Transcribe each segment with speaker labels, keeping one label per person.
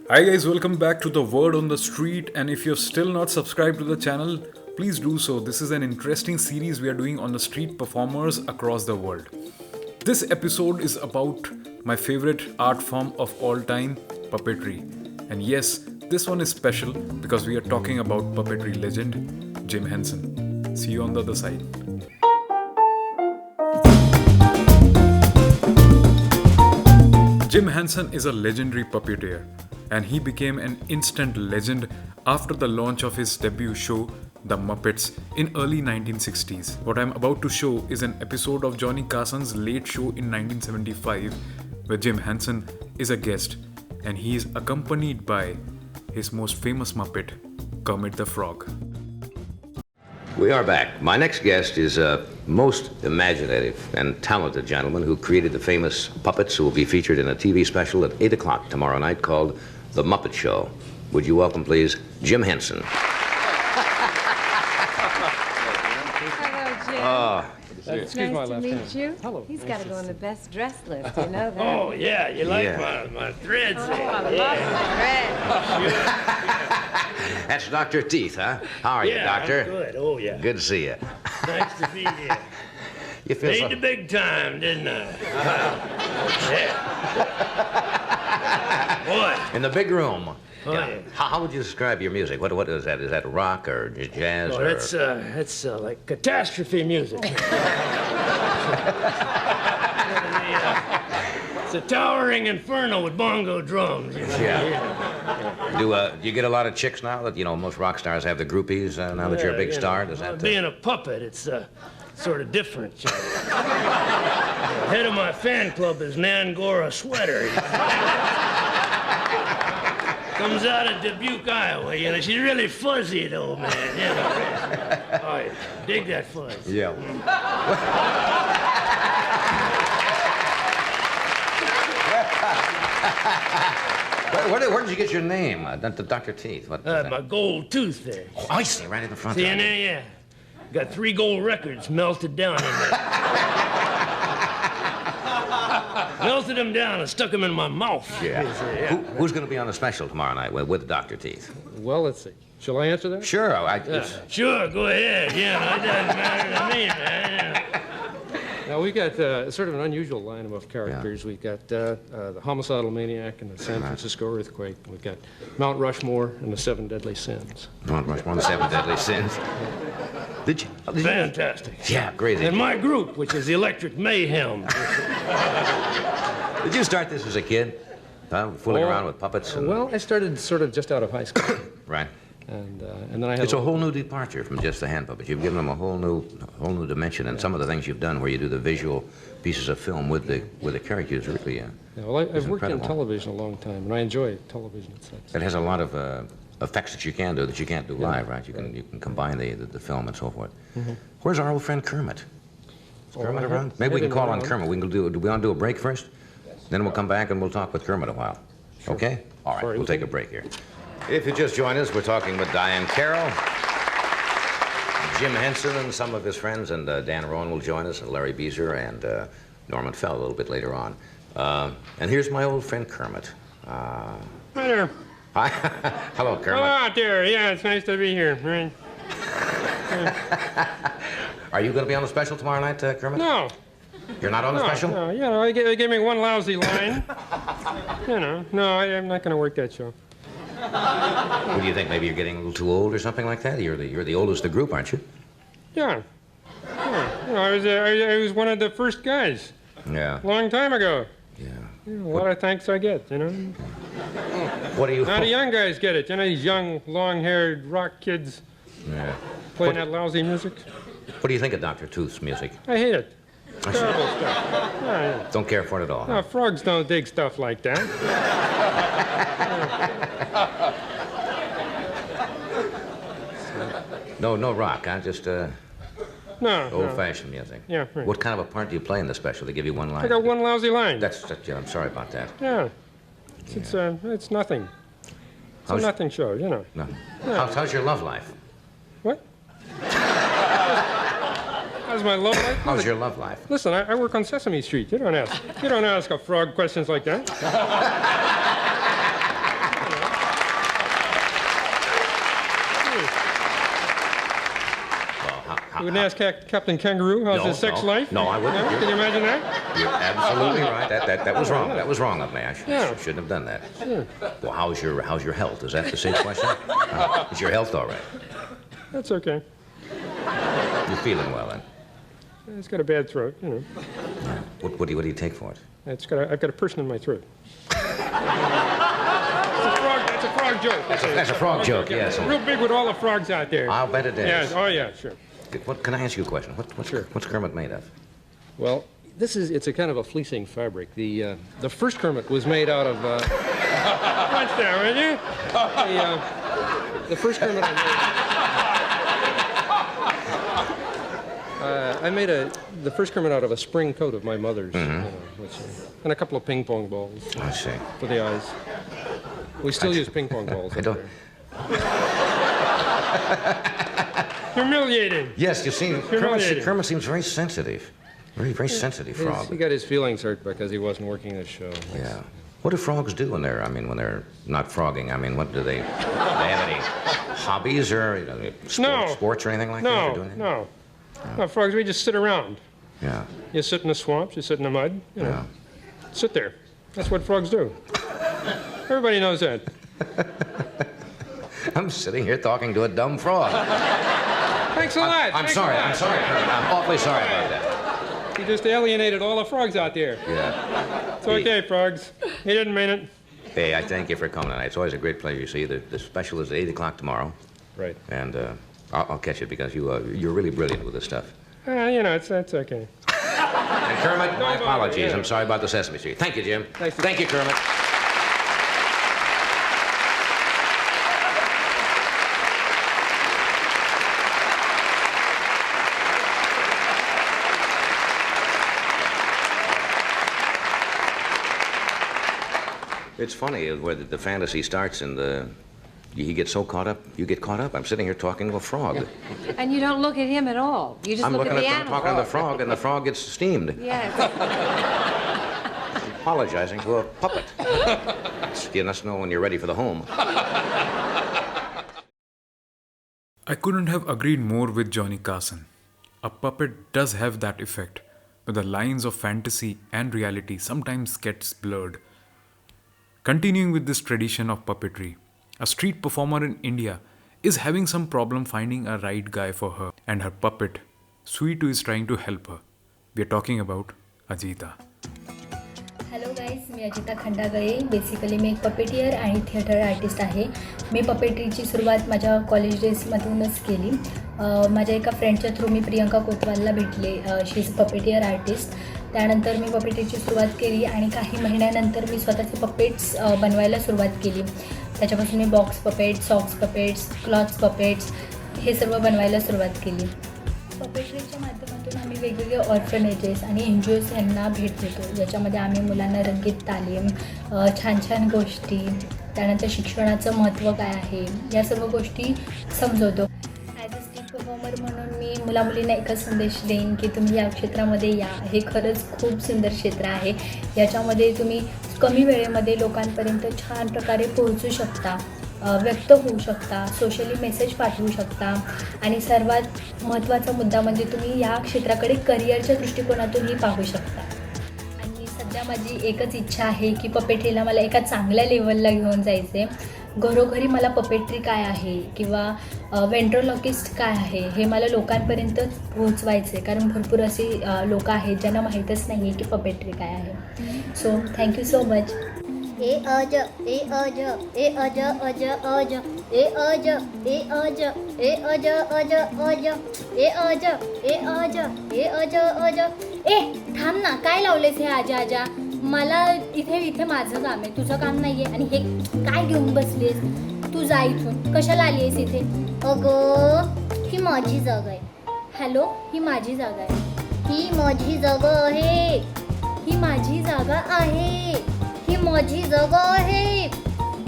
Speaker 1: Hi guys, welcome back to the Word on the Street. And if you're still not subscribed to the channel, please do so. This is an interesting series we are doing on the street performers across the world. This episode is about my favorite art form of all time, puppetry. And yes, this one is special because we are talking about puppetry legend Jim Henson. See you on the other side. Jim Henson is a legendary puppeteer, and he became an instant legend after the launch of his debut show, The Muppets, in early 1960s. What I'm about to show is an episode of Johnny Carson's Late Show in 1975, where Jim Henson is a guest, and he is accompanied by his most famous Muppet, Kermit the Frog.
Speaker 2: We are back. My next guest is a most imaginative and talented gentleman who created the famous puppets who will be featured in a TV special at 8 o'clock tomorrow night called The Muppet Show. Would you welcome, please, Jim Henson.
Speaker 3: Hello, Jim. It's
Speaker 4: Excuse my
Speaker 3: nice to
Speaker 4: left
Speaker 3: meet
Speaker 4: hand.
Speaker 3: you.
Speaker 4: Hello.
Speaker 3: He's got to go on the best dress list, you know that?
Speaker 5: Oh, yeah, you like
Speaker 2: Yeah.
Speaker 5: my threads
Speaker 3: Oh,
Speaker 5: there.
Speaker 3: I love the red.
Speaker 2: That's Dr. Teeth, huh? How are you,
Speaker 5: Yeah,
Speaker 2: Doctor?
Speaker 5: I'm good. Oh, yeah.
Speaker 2: Good to see you.
Speaker 5: Nice to be here.
Speaker 2: You feel
Speaker 5: Made
Speaker 2: so...
Speaker 5: the big time, didn't I? Yeah. Boy.
Speaker 2: In the big room.
Speaker 5: Oh, yeah.
Speaker 2: How would you describe your music? What is that? Is that rock or jazz?
Speaker 5: Oh,
Speaker 2: or...
Speaker 5: that's like catastrophe music. It's a towering inferno with bongo drums. You know?
Speaker 2: Yeah. Do you get a lot of chicks now that, most rock stars have the groupies now that you're a big star? Does that...
Speaker 5: Being a puppet, it's sort of different. You know? The head of my fan club is Nan Gora Sweater. Comes out of Dubuque, Iowa. She's really fuzzy, though, man. Oh, yeah. Dig that fuzz.
Speaker 2: Yeah. Where did you get your name, Dr. Teeth? What is that?
Speaker 5: My gold tooth there.
Speaker 2: Oh, I see, right in the front.
Speaker 5: See in there, yeah. Got 3 gold records melted down in there. Melted them down and stuck them in my mouth.
Speaker 2: Yeah.
Speaker 5: Yeah.
Speaker 2: Who's going to be on the special tomorrow night with Dr. Teeth?
Speaker 4: Well, let's see. Shall I answer that?
Speaker 2: Sure.
Speaker 5: Sure, go ahead. Yeah, it doesn't matter to me, man.
Speaker 4: Now, we've got sort of an unusual lineup of characters. We've got the homicidal maniac and the San Francisco earthquake. We've got Mount Rushmore and the 7 deadly sins.
Speaker 2: Mount Rushmore and the 7 Deadly Sins. Did you?
Speaker 5: Fantastic.
Speaker 2: Yeah, crazy.
Speaker 5: And my group, which is Electric Mayhem.
Speaker 2: Did you start this as a kid? Fooling around with puppets?
Speaker 4: Well, I started sort of just out of high school.
Speaker 2: Right.
Speaker 4: And then I had
Speaker 2: It's a whole new departure from just the hand puppet. You've given them a whole new dimension, and some of the things you've done where you do the visual pieces of film with the characters really.
Speaker 4: Yeah, well, I've worked in
Speaker 2: incredible.
Speaker 4: television a long time, and I enjoy television and such.
Speaker 2: It has a lot of effects that you can do that you can't do live, right? You can combine the film and so forth.
Speaker 4: Mm-hmm.
Speaker 2: Where's our old friend Kermit? Is Kermit
Speaker 4: I
Speaker 2: around?
Speaker 4: had-
Speaker 2: Maybe we
Speaker 4: had
Speaker 2: can
Speaker 4: him
Speaker 2: call on
Speaker 4: around.
Speaker 2: Kermit. Do we want to do a break first? Then we'll come back and we'll talk with Kermit a while. Okay? All right,
Speaker 4: Sorry,
Speaker 2: we'll take a break here. If you just joined us, we're talking with Diane Carroll, Jim Henson and some of his friends, and Dan Rowan will join us, and Larry Beezer, and Norman Fell a little bit later on. And here's my old friend Kermit.
Speaker 6: Hi there.
Speaker 2: Hi. Hello,
Speaker 6: Hello
Speaker 2: Kermit.
Speaker 6: out there. Yeah, it's nice to be here. Right.
Speaker 2: Are you going to be on the special tomorrow night, Kermit?
Speaker 6: No.
Speaker 2: You're not on the special?
Speaker 6: No, they gave me one lousy line. No, I'm not going to work that show.
Speaker 2: What do you think? Maybe you're getting a little too old or something like that? You're the oldest of the group, aren't you?
Speaker 6: Yeah. I was one of the first guys
Speaker 2: Yeah.
Speaker 6: a long time ago.
Speaker 2: Yeah.
Speaker 6: A lot of thanks I get,
Speaker 2: What do you...
Speaker 6: Now the young guys get it, these young, long-haired rock kids
Speaker 2: Yeah.
Speaker 6: playing that lousy music.
Speaker 2: What do you think of Dr. Tooth's music?
Speaker 6: I hate it. Terrible stuff. Yeah.
Speaker 2: Don't care for it at all.
Speaker 6: No, frogs don't dig stuff like that.
Speaker 2: No rock, huh? Just
Speaker 6: No.
Speaker 2: old-fashioned music.
Speaker 6: Yeah, right.
Speaker 2: What kind of a part do you play in the special? They give you one line.
Speaker 6: I got one lousy line.
Speaker 2: Yeah, I'm sorry about that.
Speaker 6: Yeah. It's nothing. It's a
Speaker 2: How's-
Speaker 6: nothing show,
Speaker 2: No. How's your love life?
Speaker 6: What? How's my love life?
Speaker 2: How's your love life?
Speaker 6: Listen, I work on Sesame Street. You don't ask a frog questions like that. wouldn't ask Captain Kangaroo how's his sex life?
Speaker 2: No, I wouldn't.
Speaker 6: No? Can you imagine that?
Speaker 2: You're absolutely right. That was wrong. That was wrong of me. I shouldn't have done that.
Speaker 6: Sure.
Speaker 2: Well, how's your health? Is that the same question? Is your health all right?
Speaker 6: That's okay.
Speaker 2: You're feeling well then?
Speaker 6: It's got a bad throat, you know.
Speaker 2: What do you take for it?
Speaker 6: I've got a person in my throat. That's a frog joke.
Speaker 2: That's a frog joke, yes.
Speaker 6: Real big with all the frogs out there.
Speaker 2: I'll bet it is.
Speaker 6: Yes. Oh, yeah, sure.
Speaker 2: What, can I ask you a question? What's Kermit made of?
Speaker 4: Well, it's a kind of a fleecing fabric. The first Kermit was made out of...
Speaker 6: Punch down, will you?
Speaker 4: The first Kermit I made the first Kermit out of a spring coat of my mother's, and a couple of ping pong balls.
Speaker 2: I see.
Speaker 4: For the eyes. We still use ping pong balls.
Speaker 2: I don't.
Speaker 6: Humiliating.
Speaker 2: Yes, you see, Kermit seems very sensitive. Very sensitive frog.
Speaker 4: He got his feelings hurt because he wasn't working this show.
Speaker 2: Yeah. What do frogs do when they're not frogging? I mean, what do they have any hobbies or sports or anything like that?
Speaker 6: No. No, frogs, we just sit around.
Speaker 2: Yeah.
Speaker 6: You sit in the swamps, you sit in the mud, you know. Sit there. That's what frogs do. Everybody knows that.
Speaker 2: I'm sitting here talking to a dumb frog.
Speaker 6: Thanks a lot.
Speaker 2: I'm sorry, Kermit. I'm awfully sorry about that.
Speaker 6: You just alienated all the frogs out there.
Speaker 2: Yeah.
Speaker 6: It's okay, frogs. He didn't mean it.
Speaker 2: Hey, I thank you for coming tonight. It's always a great pleasure to see you. The special is at 8 o'clock tomorrow.
Speaker 4: Right.
Speaker 2: And I'll catch it because you're really brilliant with this stuff.
Speaker 6: You know, it's okay.
Speaker 2: And Kermit, my apologies. I'm sorry about the Sesame Street. Thank you, Jim. Thank you, Kermit. It's funny where the fantasy starts and you get so caught up, you get caught up. I'm sitting here talking to a frog.
Speaker 3: And you don't look at him at all. You just look at the
Speaker 2: I'm talking to the frog, and the frog gets steamed.
Speaker 3: Yes.
Speaker 2: Apologizing to a puppet. You must know when you're ready for the home.
Speaker 1: I couldn't have agreed more with Johnny Carson. A puppet does have that effect, where the lines of fantasy and reality sometimes gets blurred. Continuing with this tradition of puppetry, a street performer in India is having some problem finding a right guy for her, and her puppet, Sweetu, is trying to help her. We are talking about Ajita.
Speaker 7: Hello guys, मी Ajita Khandagale. Basically मी एक puppeteer आणि theatre artist आहे. मी पपेट्रीची सुरुवात माझ्या college डेजमधूनच केली. माझ्या एका फ्रेंडच्या थ्रू मी प्रियंका कोतवालला भेटले. She is puppeteer artist. त्यानंतर मी पपेट्रीची सुरुवात केली आणि काही महिन्यानंतर मी स्वतःचे पपेट्स बनवायला सुरुवात केली. त्याच्यापासून मी box puppet, socks puppets, clothes puppets हे सर्व बनवायला सुरुवात केली. पपेट्रीच्या माध्यमातून आम्ही वेगवेगळे ऑर्फनेजेस आणि NGOs यांना भेट देतो, ज्याच्यामध्ये आम्ही मुलांना रंगीत तालीम, छान छान गोष्टी, त्यानंतर शिक्षणाचं महत्त्व काय आहे या सर्व गोष्टी समजवतो. ॲज अ स्ट्रीट परफॉर्मर म्हणून मी मुलामुलींना एकच संदेश देईन की तुम्ही या क्षेत्रामध्ये या. हे खरंच खूप सुंदर क्षेत्र आहे. याच्यामध्ये तुम्ही कमी वेळेमध्ये लोकांपर्यंत छान प्रकारे पोहोचू शकता, व्यक्त होऊ शकता, सोशली मेसेज पाठवू शकता आणि सर्वात महत्त्वाचा मुद्दा म्हणजे तुम्ही या क्षेत्राकडे करिअरच्या दृष्टिकोनातूनही पाहू शकता. आणि सध्या माझी एकच इच्छा आहे की पपेट्रीला मला एका चांगल्या लेवलला घेऊन जायचे. घरोघरी मला पपेट्री काय आहे किंवा वेंट्रोलॉकिस्ट काय आहे हे मला लोकांपर्यंत पोहोचवायचे, कारण भरपूर असे लोक आहेत ज्यांना माहीतच नाही आहे की पपेट्री काय आहे. So thank you so much.
Speaker 8: ए अज ए अज ए अज अज अज ए अज ए अज ए अज अज अज ए अज ए अज ए अज अज. ए थांब ना, काय लावलेस हे आजा आजा? मला इथे माझं काम आहे, तुझं काम नाही आहे. आणि हे काय घेऊन बसलीस? तू जा इथून. कशाला आली आहेस इथे? अगं ही माझी जागा आहे. हॅलो, ही माझी जागा आहे. ही माझी जागा आहे. ही माझी जागा आहे. ही माझी जागा आहे.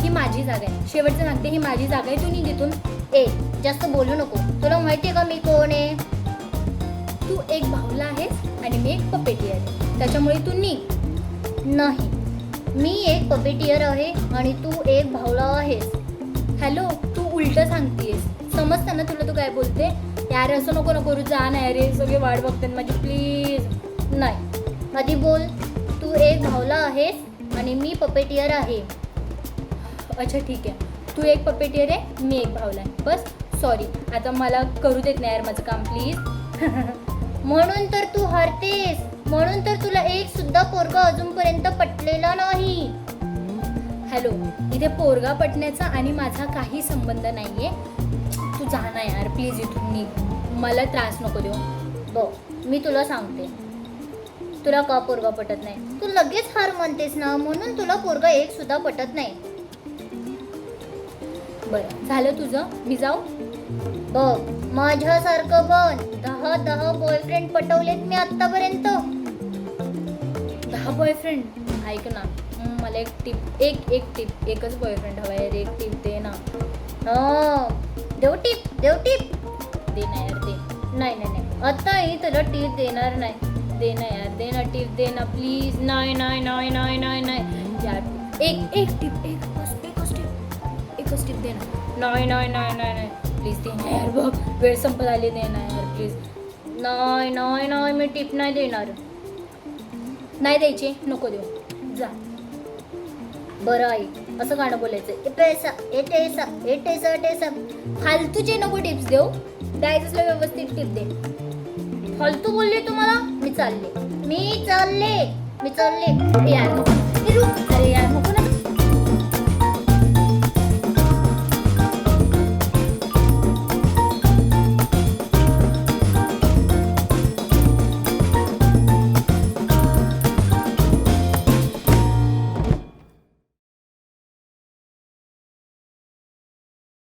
Speaker 8: ही माझी जागा आहे. शेवटचं सांगते, ही माझी जागा आहे. तू निघ इथून. ए जास्त बोलू नको. तुला माहिती आहे का मी कोण आहे? तू एक भावला आहेस आणि मी एक पपेटियर आहे, त्याच्यामुळे तू निघ. नाही, मी एक पपेटियर आहे आणि तू एक भावला आहेस. हॅलो, तू उलटं सांगतेस.
Speaker 7: समजतं ना तुला तू काय बोलते? यार असं नको ना करू, जा ना रे, सगळे वाट बघतात माझी, प्लीज.
Speaker 8: नाही, आधी बोल. तू एक भावला आहेस आणि मी पपेटियर आहे.
Speaker 7: अच्छा ठीक आहे, तू एक पपेटियर आहे, मी एक भावला आहे. बस सॉरी, आता मला करू देत नाही यार माझं काम, प्लीज.
Speaker 8: म्हणून तर तू हरतेस, म्हणून तर तुला एक सुद्धा पोरगा अजूनपर्यंत पटलेला नाही.
Speaker 7: हॅलो, इथे पोरगा पटण्याचा आणि माझा काही संबंध नाही आहे. तू जा ना यार प्लीज, इथून निघ, मला त्रास नको देऊ.
Speaker 8: मी तुला सांगते, तुला का पोरगा पटत नाही? तू लगेच हार म्हणतेस ना, म्हणून तुला पोरगा एक सुद्धा पटत नाही.
Speaker 7: बरं झालं तुझं, मी जाऊ?
Speaker 8: बघ, माझ्यासारखं बन. 10 बॉयफ्रेंड पटवलेत मी आतापर्यंत.
Speaker 7: 10 बॉयफ्रेंड? ऐक ना, मला एक टिप, एक टिप, एकच बॉयफ्रेंड हवा आहे रे, एक टिप दे ना.
Speaker 8: देव टिप, देव टिप.
Speaker 7: दे ना यार, दे.
Speaker 8: नाही, आताही तुला टिप देणार नाही.
Speaker 7: दे ना यार, दे ना टिप, दे ना प्लीज. नाही यार, एक टिप, एकच टिप दे ना. नाही प्लीज दे ना यार, बघ वेळ संपत आली, दे ना यार प्लीज.
Speaker 8: नाही, मी टिप नाही देणार.
Speaker 7: नाही द्यायची, नको देऊ, जा.
Speaker 8: बरं आई, असं गाणं बोलायचं. ए पैसा, ए टेसा, ए टेसा टेसा.
Speaker 7: फालतूचे नको टिप्स देऊ, द्यायचं व्यवस्थित टिप दे.
Speaker 8: फालतू बोलली तुम्हाला? मी चालले. ए यार, रुक.